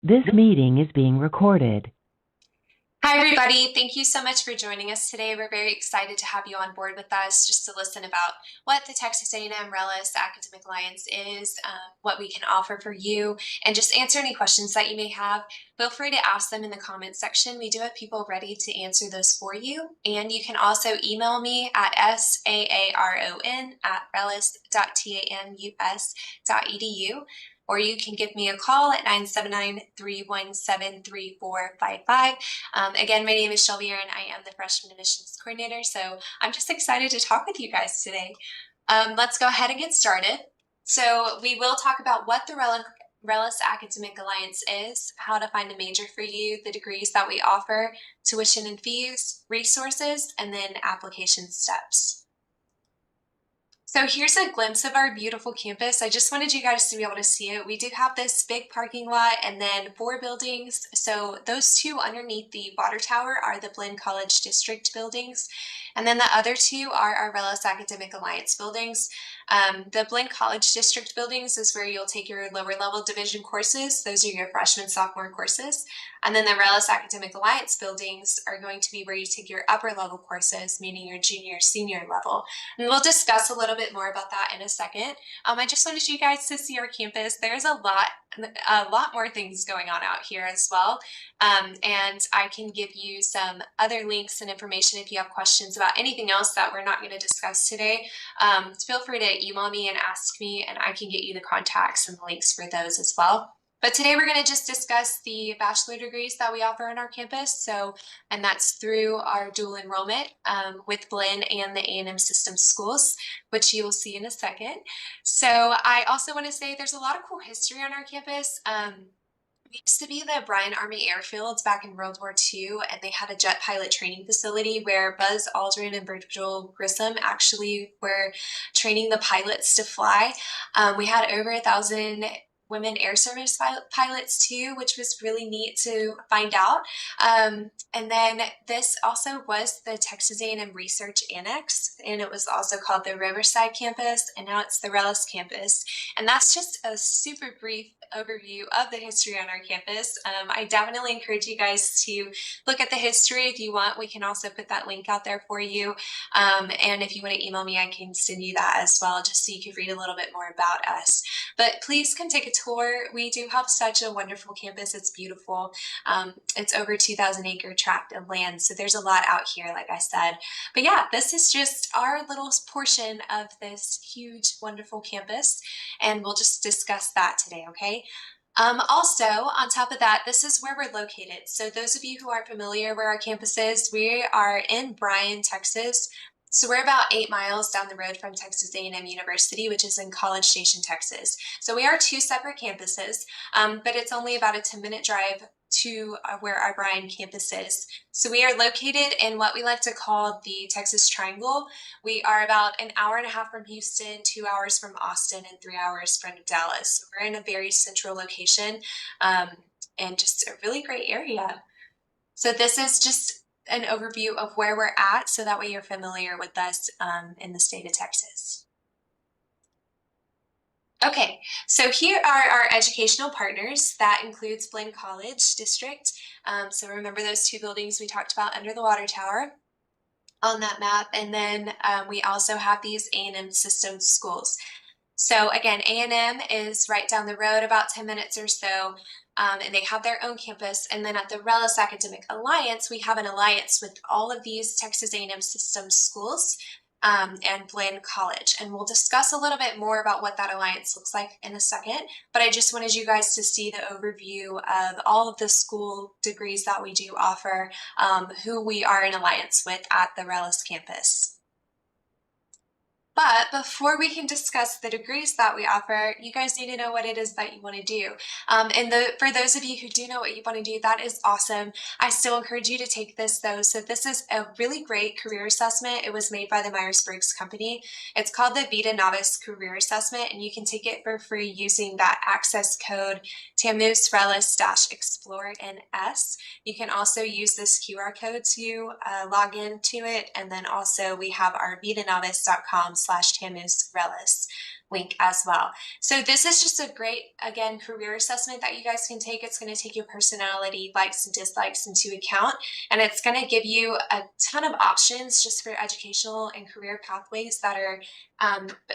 This meeting is being recorded. Hi, everybody. Thank you so much for joining us today. We're very excited to have you on board with us just to listen about what the Texas A&M-RELLIS Academic Alliance is, what we can offer for you, and just answer any questions that you may have. Feel free to ask them in the comments section. We do have people ready to answer those for you. And you can also email me at saaron@rellis.tamus.edu. Or you can give me a call at 979-317-3455. Again, my name is Shelby and I am the Freshman Admissions Coordinator, so I'm just excited to talk with you guys today. Let's go ahead and get started. So we will talk about what the RELLIS Academic Alliance is, how to find a major for you, the degrees that we offer, tuition and fees, resources, and then application steps. So here's a glimpse of our beautiful campus. I just wanted you guys to be able to see it. We do have this big parking lot and then 4 buildings. So those 2 underneath the water tower are the Blinn College District buildings. And then the other 2 are our RELLIS Academic Alliance buildings. The Blinn College District buildings is where you'll take your lower level division courses. Those are your freshman, sophomore courses. And then the RELLIS Academic Alliance buildings are going to be where you take your upper level courses, meaning your junior, senior level. And we'll discuss a little bit more about that in a second. I just wanted you guys to see our campus. There's a lot more things going on out here as well. And I can give you some other links and information if you have questions about anything else that we're not going to discuss today. Feel free to email me and ask me, and I can get you the contacts and the links for those as well. But today we're going to just discuss the bachelor degrees that we offer on our campus. And that's through our dual enrollment with Blinn and the A&M System schools, which you will see in a second. So I also want to say there's a lot of cool history on our campus. We used to be the Bryan Army Airfields back in World War II, and they had a jet pilot training facility where Buzz Aldrin and Virgil Grissom actually were training the pilots to fly. We had over 1,000 women air service pilots too, which was really neat to find out. And then this also was the Texas A&M Research Annex, and it was also called the Riverside Campus, and now it's the RELLIS Campus. And that's just a super brief overview of the history on our campus. I definitely encourage you guys to look at the history if you want. We can also put that link out there for you. And if you want to email me, I can send you that as well, just so you can read a little bit more about us. But please come take a tour. We do have such a wonderful campus. It's beautiful. It's over 2,000 acre tract of land. So there's a lot out here, like I said. But yeah, this is just our little portion of this huge, wonderful campus. And we'll just discuss that today, okay? Also, on top of that, this is where we're located. So those of you who aren't familiar where our campus is, we are in Bryan, Texas. So we're about 8 miles down the road from Texas A&M University, which is in College Station, Texas. So we are 2 separate campuses, but it's only about a 10-minute drive to where our Bryan campus is. So we are located in what we like to call the Texas Triangle. We are about an hour and a half from Houston, 2 hours from Austin, and 3 hours from Dallas. So we're in a very central location and just a really great area. So this is just an overview of where we're at, so that way you're familiar with us in the state of Texas. Okay, so here are our educational partners. That includes Blinn College District. So remember those 2 buildings we talked about under the water tower on that map. And then we also have these A&M System schools. So again, A&M is right down the road, about 10 minutes or so. And they have their own campus. And then at the RELLIS Academic Alliance, we have an alliance with all of these Texas A&M System schools and Blinn College. And we'll discuss a little bit more about what that alliance looks like in a second. But I just wanted you guys to see the overview of all of the school degrees that we do offer, who we are in alliance with at the RELLIS campus. But before we can discuss the degrees that we offer, you guys need to know what it is that you want to do. For those of you who do know what you want to do, that is awesome. I still encourage you to take this though. So this is a really great career assessment. It was made by the Myers-Briggs company. It's called the Vita Novice Career Assessment, and you can take it for free using that access code TAMUS-RELLIS-EXPLORE-NS. You can also use this QR code to log into it. And then also we have our vitanovice.com/TAMUS-RELLIS. link as well. So this is just a great, again, career assessment that you guys can take. It's going to take your personality, likes and dislikes into account, and it's going to give you a ton of options just for educational and career pathways that are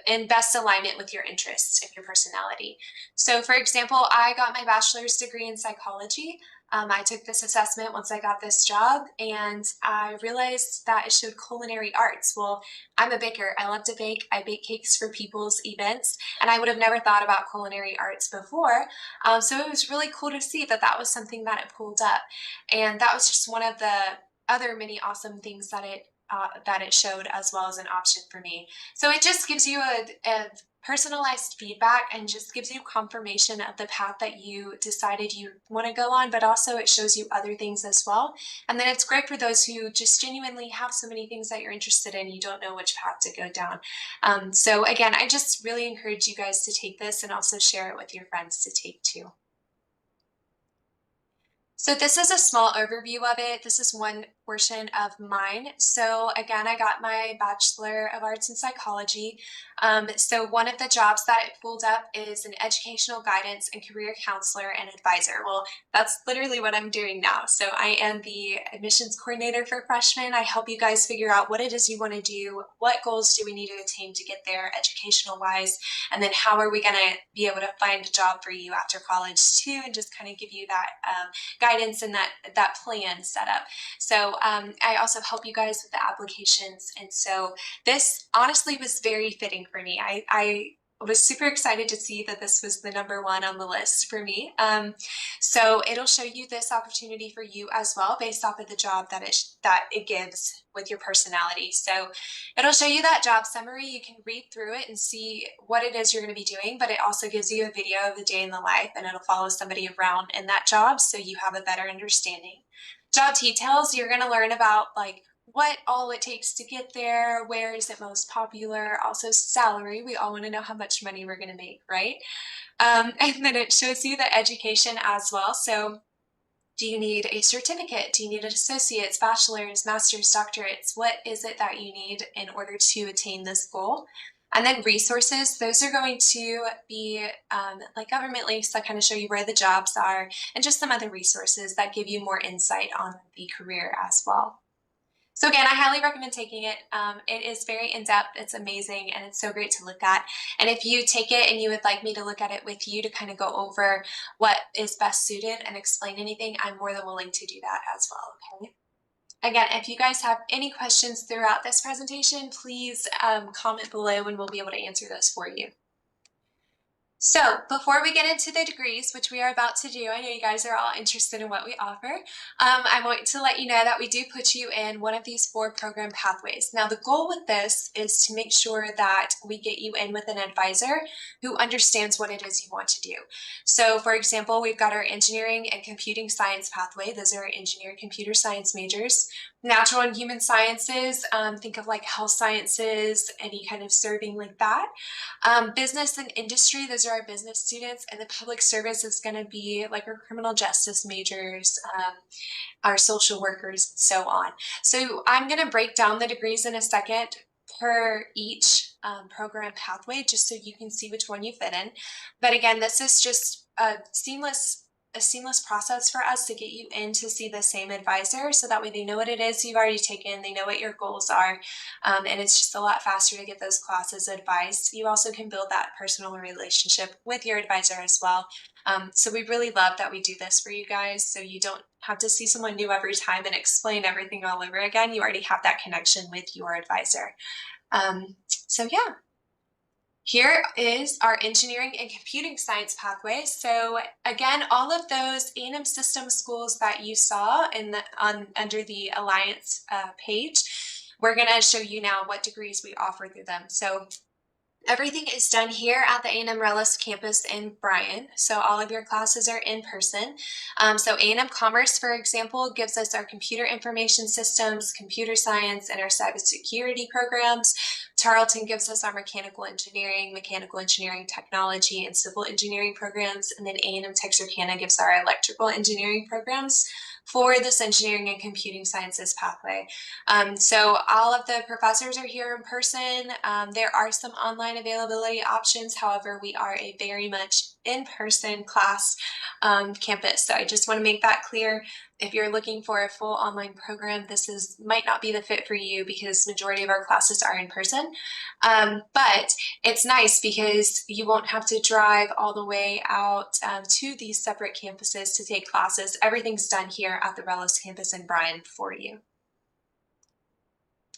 in best alignment with your interests and your personality. So for example, I got my bachelor's degree in psychology. I took this assessment once I got this job, and I realized that it showed culinary arts. Well, I'm a baker. I love to bake. I bake cakes for people's events, and I would have never thought about culinary arts before. So it was really cool to see that that was something that it pulled up, and that was just one of the other many awesome things that it showed, as well as an option for me. So it just gives you a personalized feedback and just gives you confirmation of the path that you decided you want to go on, but also it shows you other things as well. And then it's great for those who just genuinely have so many things that you're interested in, you don't know which path to go down. So again, I just really encourage you guys to take this and also share it with your friends to take too. So this is a small overview of it. This is one portion of mine. So again, I got my Bachelor of Arts in Psychology. So one of the jobs that it pulled up is an educational guidance and career counselor and advisor. Well, that's literally what I'm doing now. So I am the admissions coordinator for Freshmen. I help you guys figure out what it is you want to do, what goals do we need to attain to get there educational wise, and then how are we going to be able to find a job for you after college too, and just kind of give you that guidance and that plan set up. So I also help you guys with the applications. And so this honestly was very fitting for me. I was super excited to see that this was the number one on the list for me. So it'll show you this opportunity for you as well, based off of the job that it gives with your personality. So it'll show you that job summary. You can read through it and see what it is you're going to be doing, but it also gives you a video of the day in the life, and it'll follow somebody around in that job so you have a better understanding. Job details, you're going to learn about like what all it takes to get there, where is it most popular, also salary. We all want to know how much money we're going to make, right? And then it shows you the education as well. So do you need a certificate? Do you need an associate's, bachelor's, master's, doctorates? What is it that you need in order to attain this goal? And then resources, those are going to be like government links that kind of show you where the jobs are, and just some other resources that give you more insight on the career as well. So again, I highly recommend taking it. It is very in-depth, it's amazing, and it's so great to look at. And if you take it and you would like me to look at it with you to kind of go over what is best suited and explain anything, I'm more than willing to do that as well, okay? Again, if you guys have any questions throughout this presentation, please comment below and we'll be able to answer those for you. So before we get into the degrees, which we are about to do, I know you guys are all interested in what we offer. I want to let you know that we do put you in one of these 4 program pathways. Now, the goal with this is to make sure that we get you in with an advisor who understands what it is you want to do. So for example, we've got our engineering and computing science pathway. Those are our engineering computer science majors. Natural and human sciences, think of like health sciences, any kind of serving like that. Business and industry, those are our business students, and the public service is going to be like our criminal justice majors, our social workers, and so on. So I'm going to break down the degrees in a second per each program pathway, just so you can see which one you fit in. But again, this is just a seamless process for us to get you in to see the same advisor, so that way they know what it is you've already taken, they know what your goals are, and it's just a lot faster to get those classes advised. You also can build that personal relationship with your advisor as well. So we really love that we do this for you guys, so you don't have to see someone new every time and explain everything all over again. You already have that connection with your advisor. So yeah. Here is our engineering and computing science pathway. So again, all of those A&M system schools that you saw under the Alliance page, we're going to show you now what degrees we offer through them. So everything is done here at the A&M-RELLIS campus in Bryan. So all of your classes are in person. So A&M Commerce, for example, gives us our computer information systems, computer science, and our cybersecurity programs. Tarleton gives us our mechanical engineering technology, and civil engineering programs. And then A&M Texarkana gives our electrical engineering programs. for this engineering and computing sciences pathway. So all of the professors are here in person. There are some online availability options. However, we are a very much in-person class campus. So I just want to make that clear. If you're looking for a full online program, might not be the fit for you because majority of our classes are in person. But it's nice because you won't have to drive all the way out to these separate campuses to take classes. Everything's done here at the RELLIS campus in Bryan for you.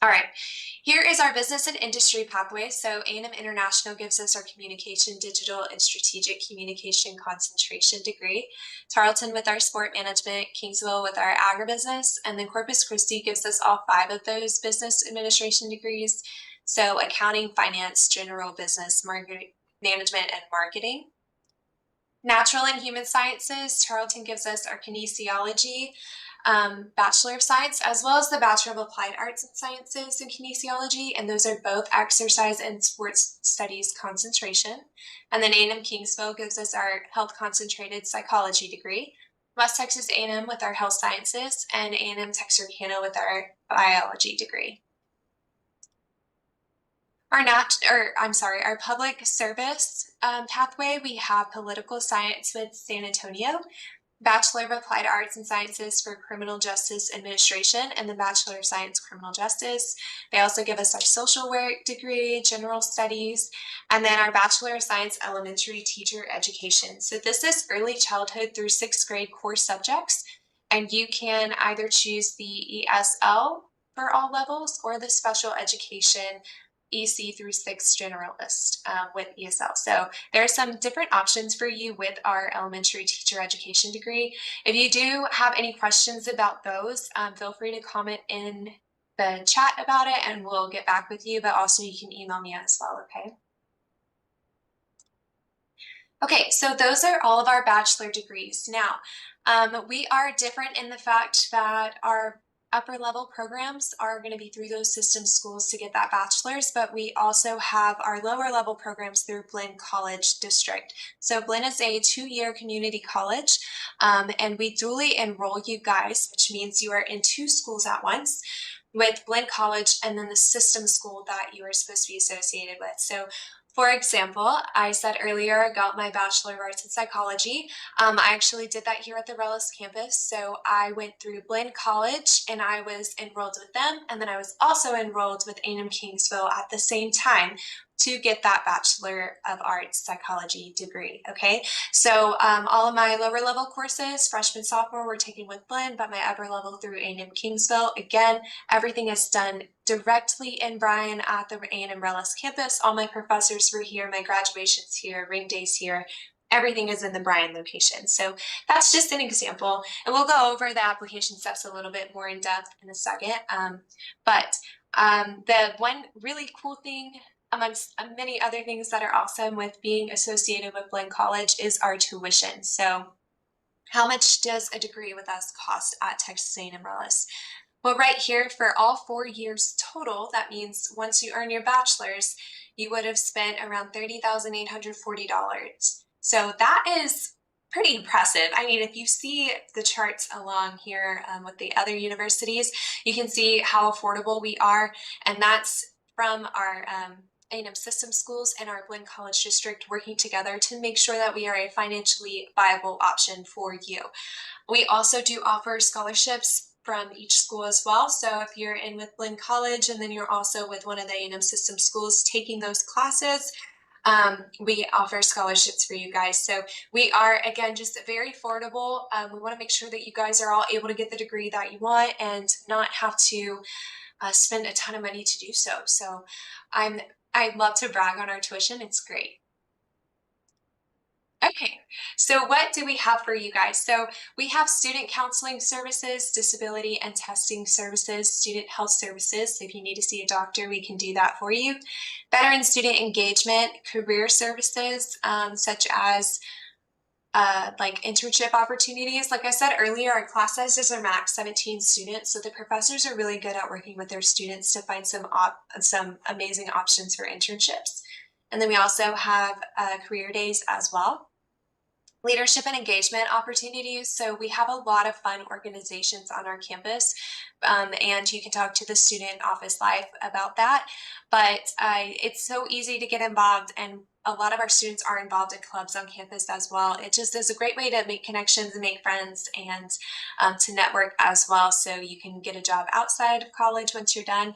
All right, here is our business and industry pathway. So A&M International gives us our communication, digital, and strategic communication concentration degree. Tarleton with our sport management, Kingsville with our agribusiness, and then Corpus Christi gives us all 5 of those business administration degrees. So accounting, finance, general business, management, and marketing. Natural and human sciences, Tarleton gives us our kinesiology, Bachelor of Science, as well as the Bachelor of Applied Arts and Sciences in Kinesiology, and those are both exercise and sports studies concentration. And then A&M Kingsville gives us our health concentrated psychology degree, West Texas A&M with our health sciences, and A&M Texarkana with our biology degree. Our public service pathway, we have political science with San Antonio, Bachelor of Applied Arts and Sciences for Criminal Justice Administration, and the Bachelor of Science Criminal Justice. They also give us our social work degree, general studies, and then our Bachelor of Science Elementary Teacher Education. So this is early childhood through 6th grade core subjects, and you can either choose the ESL for all levels or the special education EC through 6th generalist with ESL. So there are some different options for you with our elementary teacher education degree. If you do have any questions about those, feel free to comment in the chat about it and we'll get back with you, but also you can email me as well, okay? Okay, so those are all of our bachelor degrees. Now, we are different in the fact that our upper level programs are going to be through those system schools to get that bachelor's, but we also have our lower level programs through Blinn College District. So Blinn is a 2-year community college, and we dually enroll you guys, which means you are in 2 schools at once with Blinn College and then the system school that you are supposed to be associated with. So for example, I said earlier I got my Bachelor of Arts in Psychology. I actually did that here at the RELLIS campus. So I went through Blinn College and I was enrolled with them. And then I was also enrolled with A&M Kingsville at the same time to get that Bachelor of Arts Psychology degree, okay? So all of my lower level courses, freshman, sophomore, were taken with Blinn, but my upper level through A&M Kingsville. Again, everything is done directly in Bryan at the A&M-RELLIS campus. All my professors were here, my graduation's here, ring day's here. Everything is in the Bryan location. So that's just an example. And we'll go over the application steps a little bit more in depth in a second. But the one really cool thing amongst many other things that are awesome with being associated with Blinn College is our tuition. So how much does a degree with us cost at Texas A&M-RELLIS? Well, right here for all 4 years total, that means once you earn your bachelor's, you would have spent around $30,840. So that is pretty impressive. I mean, if you see the charts along here with the other universities, you can see how affordable we are. And that's from our A&M system schools and our Blinn College District working together to make sure that we are a financially viable option for you. We also do offer scholarships from each school as well. So if you're in with Blinn College and then you're also with one of the A&M system schools taking those classes, we offer scholarships for you guys. So we are, again, just very affordable. We want to make sure that you guys are all able to get the degree that you want and not have to spend a ton of money to do so. So I'd love to brag on our tuition. It's great. Okay, so what do we have for you guys? So we have student counseling services, disability and testing services, student health services. So if you need to see a doctor, we can do that for you. Veteran student engagement, career services, such as like internship opportunities. Like I said earlier, our class sizes are max 17 students. So the professors are really good at working with their students to find some amazing options for internships. And then we also have career days as well. leadership and engagement opportunities. So we have a lot of fun organizations on our campus, and you can talk to the student office life about that. But it's so easy to get involved, and a lot of our students are involved in clubs on campus as well. It just is a great way to make connections and make friends, and to network as well, so you can get a job outside of college once you're done.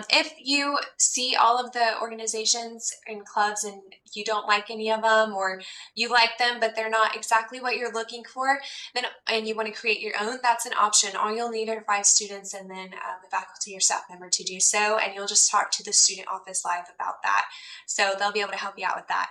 If you see all of the organizations and clubs and you don't like any of them, or you like them but they're not exactly what you're looking for, then and you want to create your own, that's an option. All you'll need are 5 students and then a faculty or staff member to do so, and you'll just talk to the student office live about that. So they'll be able to help you out with that.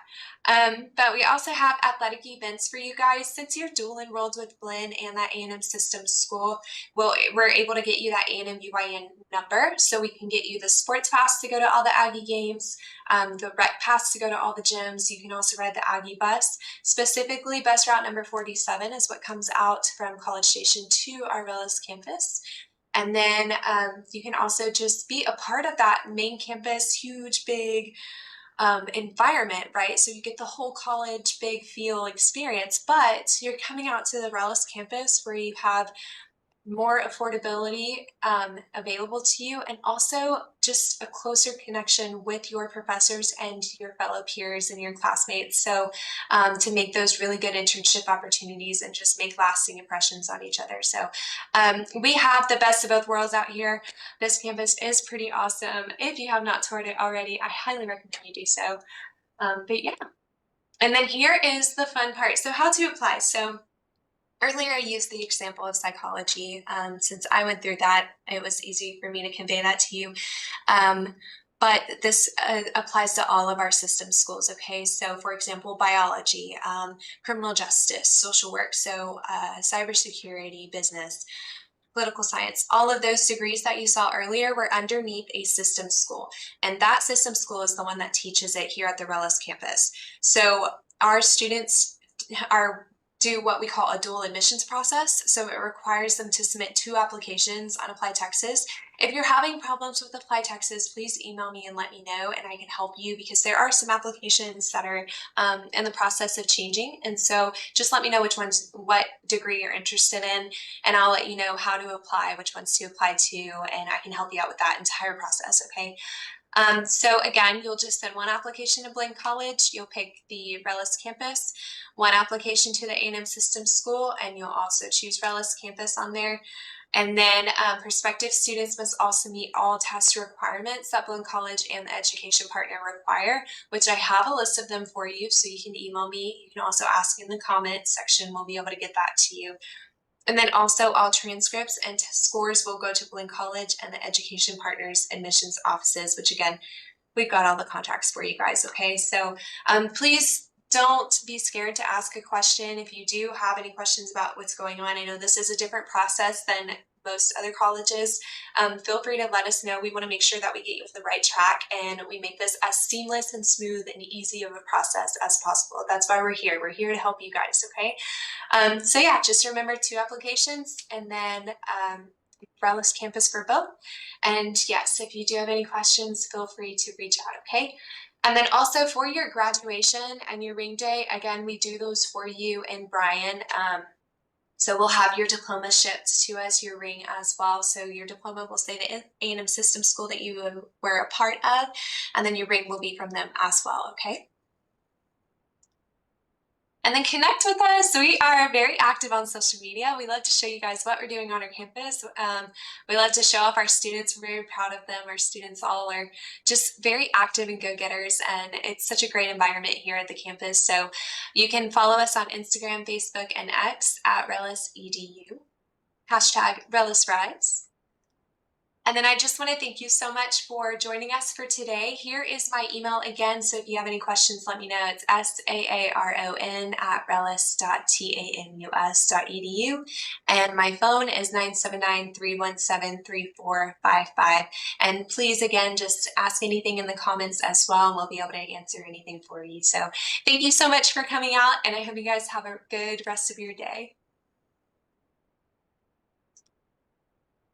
But we also have athletic events for you guys. Since you're dual enrolled with Blinn and that A&M Systems School, we're able to get you that A&M UIN number, so we can get you the sports pass to go to all the Aggie games, the rec pass to go to all the gyms. You can also ride the Aggie bus. Specifically, bus route number 47 is what comes out from College Station to our RELLIS campus. And then you can also just be a part of that main campus, huge, big environment, right? So you get the whole college big feel experience, but you're coming out to the RELLIS campus where you have more affordability available to you, and also just a closer connection with your professors and your fellow peers and your classmates. So to make those really good internship opportunities and just make lasting impressions on each other. So we have the best of both worlds out here. This campus is pretty awesome. If you have not toured it already, I highly recommend you do so. But yeah, and then here is the fun part. So how to apply. So earlier, I used the example of psychology. Since I went through that, it was easy for me to convey that to you. But this applies to all of our system schools, okay? So for example, biology, criminal justice, social work, so cybersecurity, business, political science, all of those degrees that you saw earlier were underneath a system school. And that system school is the one that teaches it here at the RELLIS campus. So our students do what we call a dual admissions process. So it requires them to submit 2 applications on Apply Texas. If you're having problems with Apply Texas, please email me and let me know, and I can help you, because there are some applications that are in the process of changing. And so just let me know what degree you're interested in, and I'll let you know how to apply, which ones to apply to, and I can help you out with that entire process, okay? So again, you'll just send 1 application to Blinn College, you'll pick the RELLIS campus, 1 application to the A&M Systems School, and you'll also choose RELLIS campus on there. And then prospective students must also meet all test requirements that Blinn College and the education partner require, which I have a list of them for you, so you can email me. You can also ask in the comments section. We'll be able to get that to you. And then also all transcripts and scores will go to Blinn College and the education partners admissions offices, which again, we've got all the contacts for you guys, okay? So please don't be scared to ask a question. If you do have any questions about what's going on, I know this is a different process than most other colleges, feel free to let us know. We want to make sure that we get you on the right track and we make this as seamless and smooth and easy of a process as possible. That's why we're here. We're here to help you guys, okay? So yeah, just remember 2 applications, and then RELLIS campus for both. And yes, if you do have any questions, feel free to reach out, okay? And then also for your graduation and your ring day, again, we do those for you in Bryan. So we'll have your diploma shipped to us, your ring as well. So your diploma will say the A&M Systems School that you were a part of, and then your ring will be from them as well, okay? And then connect with us. We are very active on social media. We love to show you guys what we're doing on our campus. We love to show off our students. We're very proud of them. Our students all are just very active and go-getters, and it's such a great environment here at the campus. So you can follow us on Instagram, Facebook, and X at RELLISEDU, hashtag RELLISRISE. And then I just want to thank you so much for joining us for today. Here is my email again, so if you have any questions, let me know. It's saaron@rellis.tamus.edu, and my phone is 979-317-3455. And please, again, just ask anything in the comments as well, and we'll be able to answer anything for you. So thank you so much for coming out, and I hope you guys have a good rest of your day.